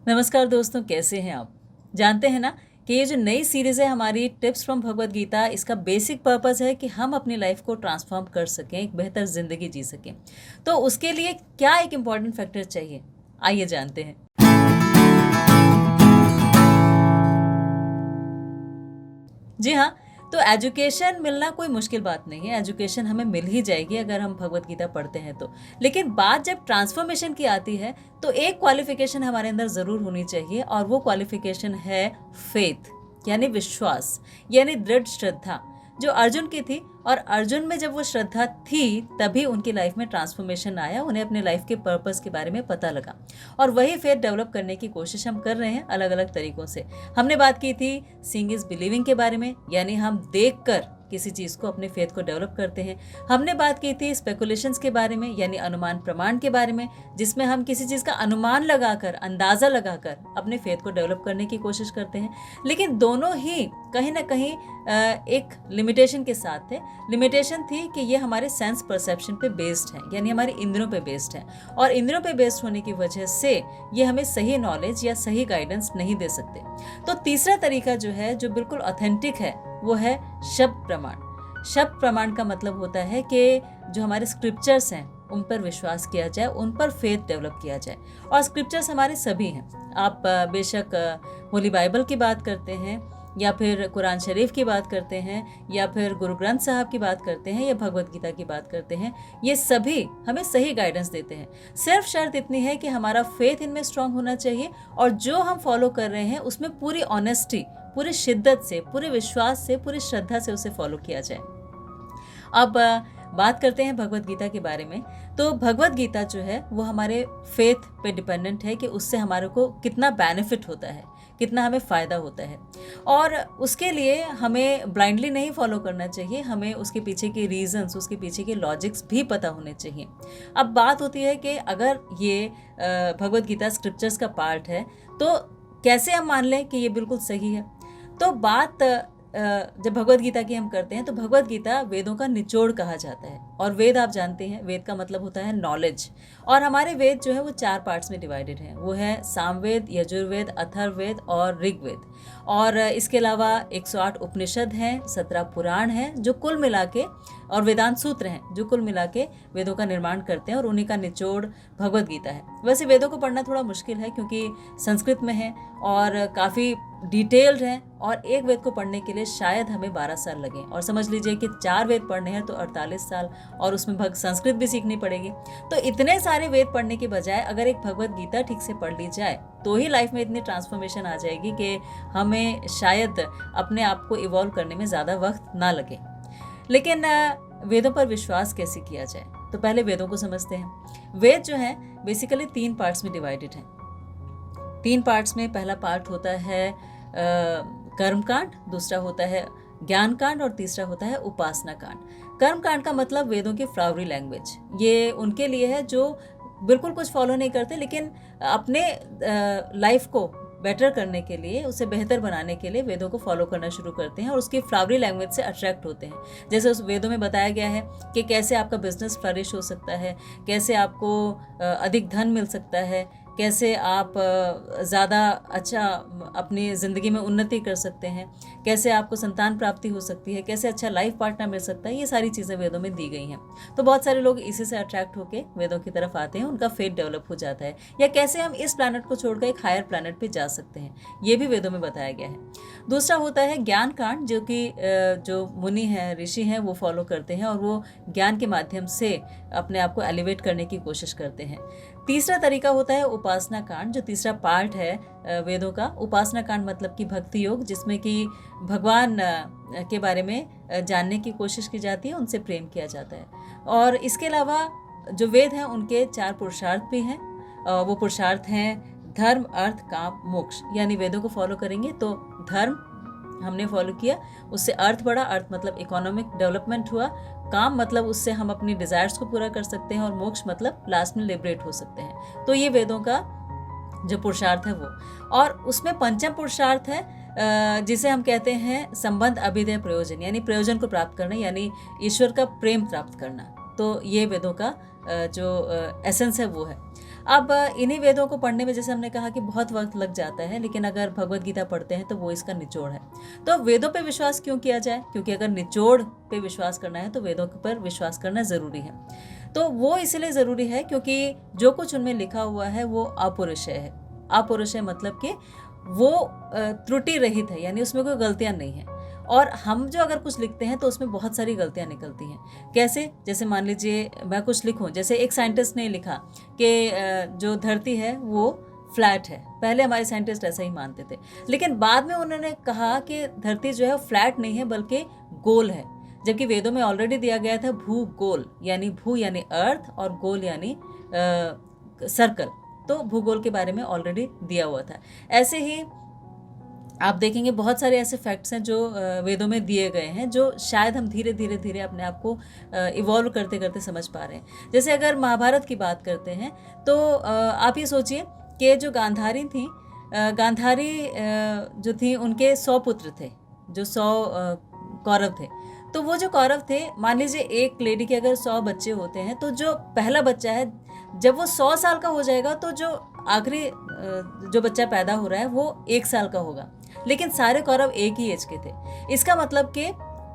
नमस्कार दोस्तों, कैसे हैं आप। जानते हैं ना कि ये जो नई सीरीज़ है हमारी टिप्स फ्रॉम भगवत गीता, इसका बेसिक पर्पस है कि हम अपनी लाइफ को ट्रांसफॉर्म कर सकें, एक बेहतर ज़िंदगी जी सकें। तो उसके लिए क्या एक इम्पॉर्टेंट फैक्टर चाहिए, आइए जानते हैं। जी हाँ, तो एजुकेशन मिलना कोई मुश्किल बात नहीं है। एजुकेशन हमें मिल ही जाएगी अगर हम भगवत गीता पढ़ते हैं तो। लेकिन बात जब ट्रांसफॉर्मेशन की आती है तो एक क्वालिफिकेशन हमारे अंदर ज़रूर होनी चाहिए, और वो क्वालिफिकेशन है फेथ, यानी विश्वास, यानी दृढ़ श्रद्धा, जो अर्जुन की थी। और अर्जुन में जब वो श्रद्धा थी तभी उनकी लाइफ में ट्रांसफॉर्मेशन आया, उन्हें अपने लाइफ के पर्पस के बारे में पता लगा। और वही फेथ डेवलप करने की कोशिश हम कर रहे हैं अलग अलग तरीकों से। हमने बात की थी सीइंग इज बिलीविंग के बारे में, यानी हम देखकर किसी चीज़ को, अपने फेथ को डेवलप करते हैं। हमने बात की थी स्पेकुलेशंस के बारे में, यानी अनुमान प्रमाण के बारे में, जिसमें हम किसी चीज़ का अनुमान लगाकर, अंदाज़ा लगाकर अपने फेथ को डेवलप करने की कोशिश करते हैं। लेकिन दोनों ही कहीं ना कहीं एक लिमिटेशन के साथ थे। लिमिटेशन थी कि ये हमारे सेंस परसेप्शन पे बेस्ड है, यानी हमारे इंद्रियों पे बेस्ड है, और इंद्रियों पे बेस्ड होने की वजह से ये हमें सही नॉलेज या सही गाइडेंस नहीं दे सकते। तो तीसरा तरीका जो है, जो बिल्कुल ऑथेंटिक है, वो है शब्द प्रमाण। शब्द प्रमाण का मतलब होता है कि जो हमारे स्क्रिप्चर्स हैं उन पर विश्वास किया जाए, उन पर फेथ डेवलप किया जाए। और स्क्रिप्चर्स हमारे सभी हैं। आप बेशक होली बाइबल की बात करते हैं, या फिर कुरान शरीफ की बात करते हैं, या फिर गुरु ग्रंथ साहब की बात करते हैं, या भगवत गीता की बात करते हैं, ये सभी हमें सही गाइडेंस देते हैं। सिर्फ शर्त इतनी है कि हमारा फेथ इनमें स्ट्रांग होना चाहिए, और जो हम फॉलो कर रहे हैं उसमें पूरी ऑनेस्टी, पूरी शिद्दत से, पूरे विश्वास से, पूरी श्रद्धा से उसे फॉलो किया जाए। अब बात करते हैं भगवत गीता के बारे में। तो भगवत गीता जो है वो हमारे फेथ पे डिपेंडेंट है कि उससे हमारे को कितना बेनिफिट होता है, कितना हमें फ़ायदा होता है। और उसके लिए हमें ब्लाइंडली नहीं फॉलो करना चाहिए, हमें उसके पीछे के रीजंस, उसके पीछे के लॉजिक्स भी पता होने चाहिए। अब बात होती है कि अगर ये भगवत गीता स्क्रिप्चर्स का पार्ट है तो कैसे हम मान लें कि ये बिल्कुल सही है। तो बात जब भगवत गीता की हम करते हैं तो भगवत गीता वेदों का निचोड़ कहा जाता है। और वेद आप जानते हैं, वेद का मतलब होता है नॉलेज। और हमारे वेद जो है वो 4 पार्ट्स में डिवाइडेड हैं। वो है सामवेद, यजुर्वेद, अथर्ववेद और ऋग्वेद। और इसके अलावा 108 उपनिषद हैं, 17 पुराण हैं, जो कुल मिला के, और वेदांत सूत्र हैं, जो कुल मिला के वेदों का निर्माण करते हैं, और उन्हीं का निचोड़ भगवत गीता है। वैसे वेदों को पढ़ना थोड़ा मुश्किल है क्योंकि संस्कृत में है और काफ़ी डिटेल्ड है, और एक वेद को पढ़ने के लिए शायद हमें 12 साल लगे। और समझ लीजिए कि 4 वेद पढ़ने हैं तो 48 साल, और उसमें संस्कृत भी सीखनी पड़ेगी। तो इतने सारे वेद पढ़ने के बजाय अगर एक भगवत गीता ठीक से पढ़ ली जाए तो ही लाइफ में इतनी ट्रांसफॉर्मेशन आ जाएगी कि हमें शायद अपने आप को इवॉल्व करने में ज़्यादा वक्त ना लगे। लेकिन वेदों पर विश्वास कैसे किया जाए, तो पहले वेदों को समझते हैं। वेद जो है बेसिकली 3 पार्ट्स में डिवाइडेड है। 3 पार्ट्स में पहला पार्ट होता है कर्म कांड, दूसरा होता है ज्ञान कांड, और तीसरा होता है उपासना कांड। कर्म कांड का मतलब वेदों की फ्लावरी लैंग्वेज, ये उनके लिए है जो बिल्कुल कुछ फॉलो नहीं करते, लेकिन अपने लाइफ को बेटर करने के लिए, उसे बेहतर बनाने के लिए वेदों को फॉलो करना शुरू करते हैं और उसकी फ्लावरी लैंग्वेज से अट्रैक्ट होते हैं। जैसे उस वेदों में बताया गया है कि कैसे आपका बिजनेस फ्लरिश हो सकता है, कैसे आपको अधिक धन मिल सकता है, कैसे आप ज़्यादा अच्छा अपनी ज़िंदगी में उन्नति कर सकते हैं, कैसे आपको संतान प्राप्ति हो सकती है, कैसे अच्छा लाइफ पार्टनर मिल सकता है। ये सारी चीज़ें वेदों में दी गई हैं। तो बहुत सारे लोग इसी से अट्रैक्ट होकर वेदों की तरफ आते हैं, उनका फेथ डेवलप हो जाता है। या कैसे हम इस प्लैनेट को छोड़कर एक हायर प्लैनेट पे जा सकते हैं, ये भी वेदों में बताया गया है। दूसरा होता है ज्ञान कांड, जो कि जो मुनि हैं, ऋषि हैं, वो फॉलो करते हैं, और वो ज्ञान के माध्यम से अपने आप को एलिवेट करने की कोशिश करते हैं। तीसरा तरीका होता है उपासना कांड, जो तीसरा पार्ट है वेदों का। उपासना कांड मतलब कि भक्ति योग, जिसमें कि भगवान के बारे में जानने की कोशिश की जाती है, उनसे प्रेम किया जाता है। और इसके अलावा जो वेद हैं उनके 4 पुरुषार्थ भी हैं। वो पुरुषार्थ हैं धर्म, अर्थ, काम, मोक्ष। यानी वेदों को फॉलो करेंगे तो धर्म हमने फॉलो किया, उससे अर्थ बढ़ा, अर्थ मतलब इकोनॉमिक डेवलपमेंट हुआ, काम मतलब उससे हम अपनी डिज़ायर्स को पूरा कर सकते हैं, और मोक्ष मतलब लास्ट में लिबरेट हो सकते हैं। तो ये वेदों का जो पुरुषार्थ है वो। और उसमें पंचम पुरुषार्थ है जिसे हम कहते हैं संबंध अभिधेय प्रयोजन, यानी प्रयोजन को प्राप्त करना, यानी ईश्वर का प्रेम प्राप्त करना। तो ये वेदों का जो एसेंस है वो है। अब इन्हीं वेदों को पढ़ने में जैसे हमने कहा कि बहुत वक्त लग जाता है, लेकिन अगर भगवत गीता पढ़ते हैं तो वो इसका निचोड़ है। तो वेदों पे विश्वास क्यों किया जाए? क्योंकि अगर निचोड़ पे विश्वास करना है तो वेदों पर विश्वास करना ज़रूरी है। तो वो इसलिए ज़रूरी है क्योंकि जो कुछ उनमें लिखा हुआ है वो अपौरुषेय है। अपौरुषेय मतलब कि वो त्रुटि रहित है, यानी उसमें कोई गलतियाँ नहीं हैं। और हम जो अगर कुछ लिखते हैं तो उसमें बहुत सारी गलतियाँ निकलती हैं। कैसे? जैसे मान लीजिए मैं कुछ लिखूं, जैसे एक साइंटिस्ट ने लिखा कि जो धरती है वो फ्लैट है। पहले हमारे साइंटिस्ट ऐसा ही मानते थे, लेकिन बाद में उन्होंने कहा कि धरती जो है फ्लैट नहीं है बल्कि गोल है। जबकि वेदों में ऑलरेडी दिया गया था भूगोल, यानी भू यानी अर्थ और गोल यानी सर्कल। तो भूगोल के बारे में ऑलरेडी दिया हुआ था। ऐसे ही आप देखेंगे बहुत सारे ऐसे फैक्ट्स हैं जो वेदों में दिए गए हैं, जो शायद हम धीरे धीरे धीरे अपने आप को इवॉल्व करते करते समझ पा रहे हैं। जैसे अगर महाभारत की बात करते हैं तो आप ये सोचिए कि जो गांधारी थी, गांधारी जो थी उनके 100 पुत्र थे, जो 100 कौरव थे। तो वो जो कौरव थे, मान लीजिए एक लेडी के अगर 100 बच्चे होते हैं तो जो पहला बच्चा है जब वो 100 साल का हो जाएगा तो जो आखिरी जो बच्चा पैदा हो रहा है वो 1 साल का होगा। लेकिन सारे कौरव एक ही एज के थे। इसका मतलब कि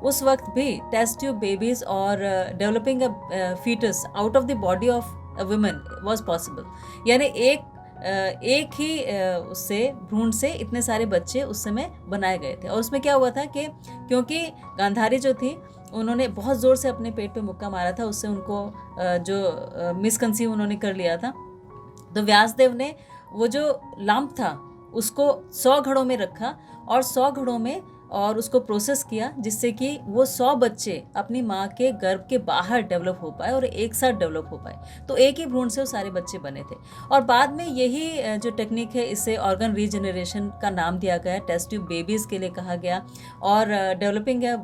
उस वक्त भी टेस्ट ट्यूब बेबीज और developing a foetus out of the body of a woman was possible. यानी एक ही उससे भ्रूण से इतने सारे बच्चे उस समय बनाए गए थे। और उसमें क्या हुआ था कि क्योंकि गांधारी जो थी उन्होंने बहुत ज़ोर से अपने पेट पे मुक्का मारा था, उससे उनको जो मिसकंसीव उन्होंने कर लिया था। तो व्यासदेव ने वो जो लंप था उसको 100 घड़ों में रखा और 100 घड़ों में और उसको प्रोसेस किया, जिससे कि वो 100 बच्चे अपनी माँ के गर्भ के बाहर डेवलप हो पाए और एक साथ डेवलप हो पाए। तो एक ही भ्रूण से वो सारे बच्चे बने थे। और बाद में यही जो टेक्निक है, इसे ऑर्गन रीजनरेशन का नाम दिया गया, टेस्ट ट्यूब बेबीज़ के लिए कहा गया। और developing a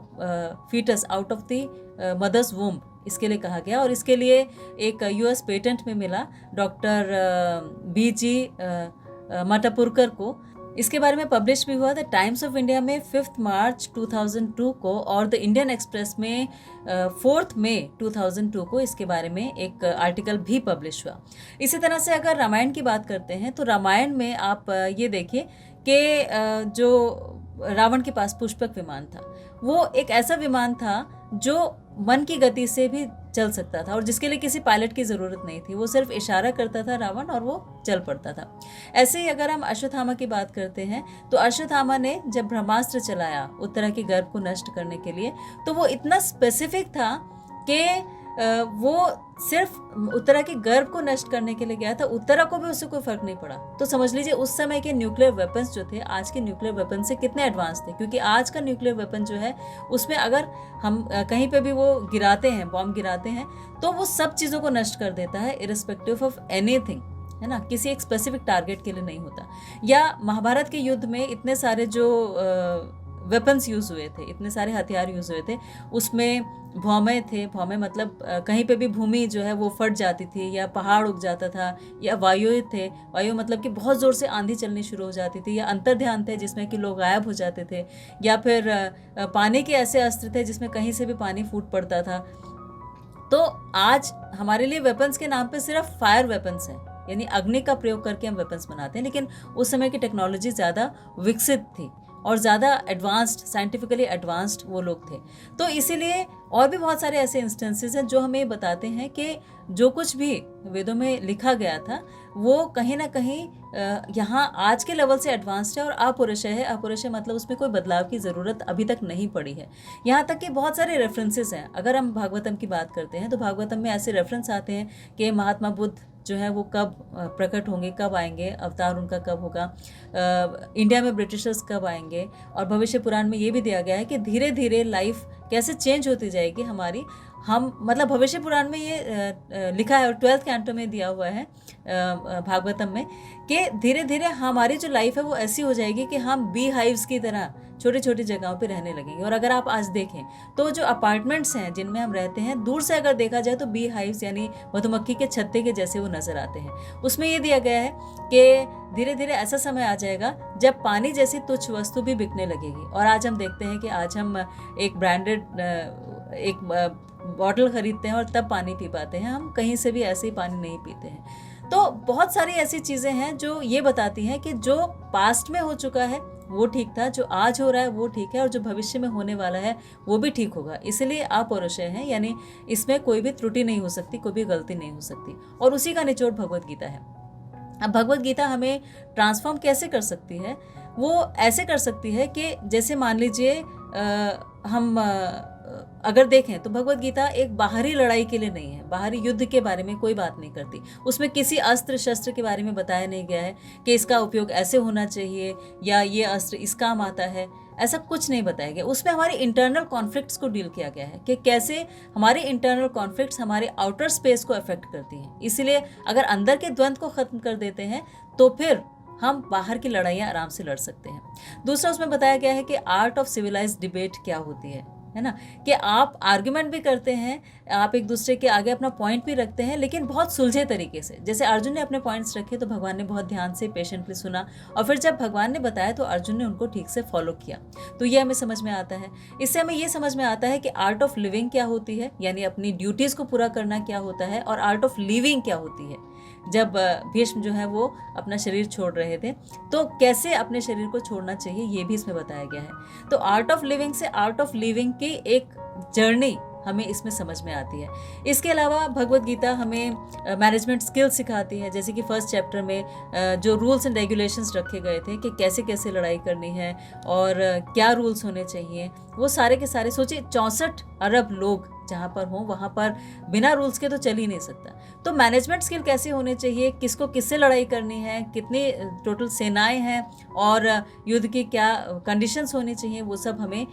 foetus out of the mother's womb इसके लिए कहा गया। और इसके लिए एक यूएस पेटेंट में मिला डॉक्टर BG मटापुरकर को। इसके बारे में पब्लिश भी हुआ। द टाइम्स ऑफ इंडिया में 5 मार्च 2002 को और द इंडियन एक्सप्रेस में 4 मई 2002 को इसके बारे में एक आर्टिकल भी पब्लिश हुआ। इसी तरह से अगर रामायण की बात करते हैं तो रामायण में आप ये देखिए कि जो रावण के पास पुष्पक विमान था, वो एक ऐसा विमान था जो मन की गति से भी चल सकता था और जिसके लिए किसी पायलट की ज़रूरत नहीं थी। वो सिर्फ इशारा करता था रावण और वो चल पड़ता था। ऐसे ही अगर हम अश्वत्थामा की बात करते हैं तो अश्वत्थामा ने जब ब्रह्मास्त्र चलाया उत्तरा के गर्भ को नष्ट करने के लिए, तो वो इतना स्पेसिफिक था कि वो सिर्फ उत्तरा के गर्भ को नष्ट करने के लिए गया था। उत्तरा को भी उससे कोई फर्क नहीं पड़ा। तो समझ लीजिए उस समय के न्यूक्लियर वेपन्स जो थे आज के न्यूक्लियर वेपन से कितने एडवांस थे। क्योंकि आज का न्यूक्लियर वेपन जो है उसमें अगर हम कहीं पे भी वो गिराते हैं, बॉम्ब गिराते हैं, तो वो सब चीज़ों को नष्ट कर देता है इरिस्पेक्टिव ऑफ एनीथिंग, है ना, किसी एक स्पेसिफिक टारगेट के लिए नहीं होता। या महाभारत के युद्ध में इतने सारे जो वेपन्स यूज़ हुए थे, इतने सारे हथियार यूज़ हुए थे, उसमें भौमे थे। भौमे मतलब कहीं पे भी भूमि जो है वो फट जाती थी या पहाड़ उग जाता था, या वायु थे। वायु मतलब कि बहुत ज़ोर से आंधी चलनी शुरू हो जाती थी, या अंतर्ध्यान थे जिसमें कि लोग गायब हो जाते थे, या फिर पानी के ऐसे अस्त्र थे जिसमें कहीं से भी पानी फूट पड़ता था। तो आज हमारे लिए वेपन्स के नाम पे सिर्फ फायर वेपन्स हैं, यानी अग्नि का प्रयोग करके हम वेपन्स बनाते हैं। लेकिन उस समय की टेक्नोलॉजी ज़्यादा विकसित थी और ज़्यादा एडवांस्ड, साइंटिफिकली एडवांस्ड वो लोग थे। तो इसीलिए और भी बहुत सारे ऐसे इंस्टेंसेस हैं जो हमें बताते हैं कि जो कुछ भी वेदों में लिखा गया था वो कहीं ना कहीं यहाँ आज के लेवल से एडवांस्ड है और अपौरुषेय है। अपौरुषेय मतलब उसमें कोई बदलाव की ज़रूरत अभी तक नहीं पड़ी है। यहाँ तक कि बहुत सारे रेफरेंसेस हैं। अगर हम भागवतम की बात करते हैं तो भागवतम में ऐसे रेफरेंस आते हैं कि महात्मा बुद्ध जो है वो कब प्रकट होंगे, कब आएंगे, अवतार उनका कब होगा, इंडिया में ब्रिटिशर्स कब आएंगे। और भविष्य पुराण में ये भी दिया गया है कि धीरे धीरे लाइफ कैसे चेंज होती जाएगी हमारी। हम मतलब भविष्य पुराण में ये लिखा है और 12th कैंटो में दिया हुआ है भागवतम में कि धीरे धीरे हमारी जो लाइफ है वो ऐसी हो जाएगी कि हम बी हाइव्स की तरह छोटी छोटी जगहों पे रहने लगेंगे। और अगर आप आज देखें तो जो अपार्टमेंट्स हैं जिनमें हम रहते हैं, दूर से अगर देखा जाए तो बी हाइव्स यानी मधुमक्खी के छत्ते के जैसे वो नज़र आते हैं। उसमें ये दिया गया है कि धीरे धीरे ऐसा समय आ जाएगा जब पानी जैसी तुच्छ वस्तु भी बिकने लगेगी। और आज हम देखते हैं कि आज हम एक ब्रांडेड एक बॉटल खरीदते हैं और तब पानी पी पाते हैं, हम कहीं से भी ऐसे ही पानी नहीं पीते हैं। तो बहुत सारी ऐसी चीज़ें हैं जो ये बताती हैं कि जो पास्ट में हो चुका है वो ठीक था, जो आज हो रहा है वो ठीक है, और जो भविष्य में होने वाला है वो भी ठीक होगा। इसलिए अपौरुषेय है, यानी इसमें कोई भी त्रुटि नहीं हो सकती, कोई भी गलती नहीं हो सकती, और उसी का निचोड़ भगवत गीता है। अब भगवत गीता हमें ट्रांसफॉर्म कैसे कर सकती है? वो ऐसे कर सकती है कि जैसे मान लीजिए हम अगर देखें तो भगवत गीता एक बाहरी लड़ाई के लिए नहीं है, बाहरी युद्ध के बारे में कोई बात नहीं करती। उसमें किसी अस्त्र शस्त्र के बारे में बताया नहीं गया है कि इसका उपयोग ऐसे होना चाहिए या ये अस्त्र इस काम आता है, ऐसा कुछ नहीं बताया गया। उसमें हमारे इंटरनल कॉन्फ्लिक्ट्स को डील किया गया है कि कैसे हमारे इंटरनल कॉन्फ्लिक्ट्स हमारे आउटर स्पेस को अफेक्ट करती हैं। इसलिए अगर अंदर के द्वंद्व को खत्म कर देते हैं तो फिर हम बाहर की लड़ाइयाँ आराम से लड़ सकते हैं। दूसरा उसमें बताया गया है कि आर्ट ऑफ सिविलाइज्ड डिबेट क्या होती है ना, कि आप आर्ग्यूमेंट भी करते हैं, आप एक दूसरे के आगे अपना पॉइंट भी रखते हैं, लेकिन बहुत सुलझे तरीके से। जैसे अर्जुन ने अपने पॉइंट्स रखे तो भगवान ने बहुत ध्यान से पेशेंटली सुना, और फिर जब भगवान ने बताया तो अर्जुन ने उनको ठीक से फॉलो किया। तो ये हमें समझ में आता है। इससे हमें ये समझ में आता है कि आर्ट ऑफ लिविंग क्या होती है, यानी अपनी ड्यूटीज़ को पूरा करना क्या होता है, और आर्ट ऑफ लिविंग क्या होती है। जब भीष्म जो है वो अपना शरीर छोड़ रहे थे तो कैसे अपने शरीर को छोड़ना चाहिए ये भी इसमें बताया गया है। तो आर्ट ऑफ लिविंग से आर्ट ऑफ लिविंग की एक जर्नी हमें इसमें समझ में आती है। इसके अलावा भगवत गीता हमें मैनेजमेंट स्किल्स सिखाती है, जैसे कि फर्स्ट चैप्टर में जो रूल्स एंड रेगुलेशंस रखे गए थे कि कैसे कैसे लड़ाई करनी है और क्या रूल्स होने चाहिए, वो सारे के सारे। सोचिए 64 अरब लोग जहाँ पर हों वहाँ पर बिना रूल्स के तो चल ही नहीं सकता। तो मैनेजमेंट स्किल कैसे होने चाहिए, किसको किससे लड़ाई करनी है, कितनी टोटल सेनाएं हैं और युद्ध की क्या कंडीशंस होनी चाहिए, वो सब हमें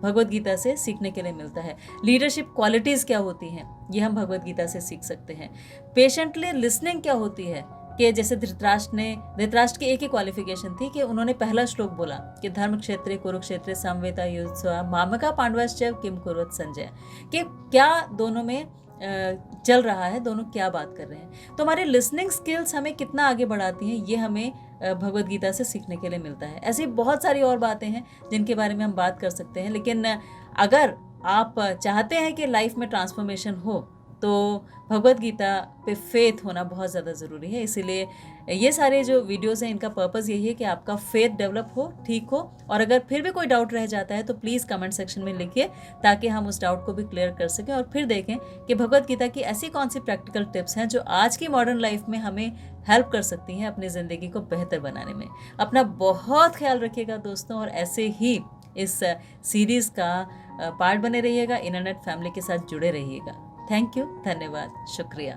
भगवत गीता से सीखने के लिए मिलता है। लीडरशिप क्वालिटीज़ क्या होती हैं ये हम भगवत गीता से सीख सकते हैं। पेशेंटली लिसनिंग क्या होती है, कि जैसे धृतराष्ट्र की एक ही क्वालिफिकेशन थी कि उन्होंने पहला श्लोक बोला कि धर्म क्षेत्रे कुरुक्षेत्रे समवेता युयुत्सवा मामका पांडवाश्च किम कुर्वत संजय, कि क्या दोनों में चल रहा है, दोनों क्या बात कर रहे हैं। तो हमारे लिसनिंग स्किल्स हमें कितना आगे बढ़ाती हैं ये हमें भगवत गीता से सीखने के लिए मिलता है। ऐसी बहुत सारी और बातें हैं जिनके बारे में हम बात कर सकते हैं, लेकिन अगर आप चाहते हैं कि लाइफ में ट्रांसफॉर्मेशन हो तो भगवत गीता पे फेथ होना बहुत ज़्यादा ज़रूरी है। इसीलिए ये सारे जो वीडियोस हैं इनका पर्पज़ यही है कि आपका फेथ डेवलप हो, ठीक हो। और अगर फिर भी कोई डाउट रह जाता है तो प्लीज़ कमेंट सेक्शन में लिखिए ताकि हम उस डाउट को भी क्लियर कर सकें, और फिर देखें कि भगवत गीता की ऐसी कौन सी प्रैक्टिकल टिप्स हैं जो आज की मॉडर्न लाइफ में हमें हेल्प कर सकती हैं अपनी ज़िंदगी को बेहतर बनाने में। अपना बहुत ख्याल रखिएगा दोस्तों, और ऐसे ही इस सीरीज़ का पार्ट बने रहिएगा, इंटरनेट फैमिली के साथ जुड़े रहिएगा। थैंक यू, धन्यवाद, शुक्रिया।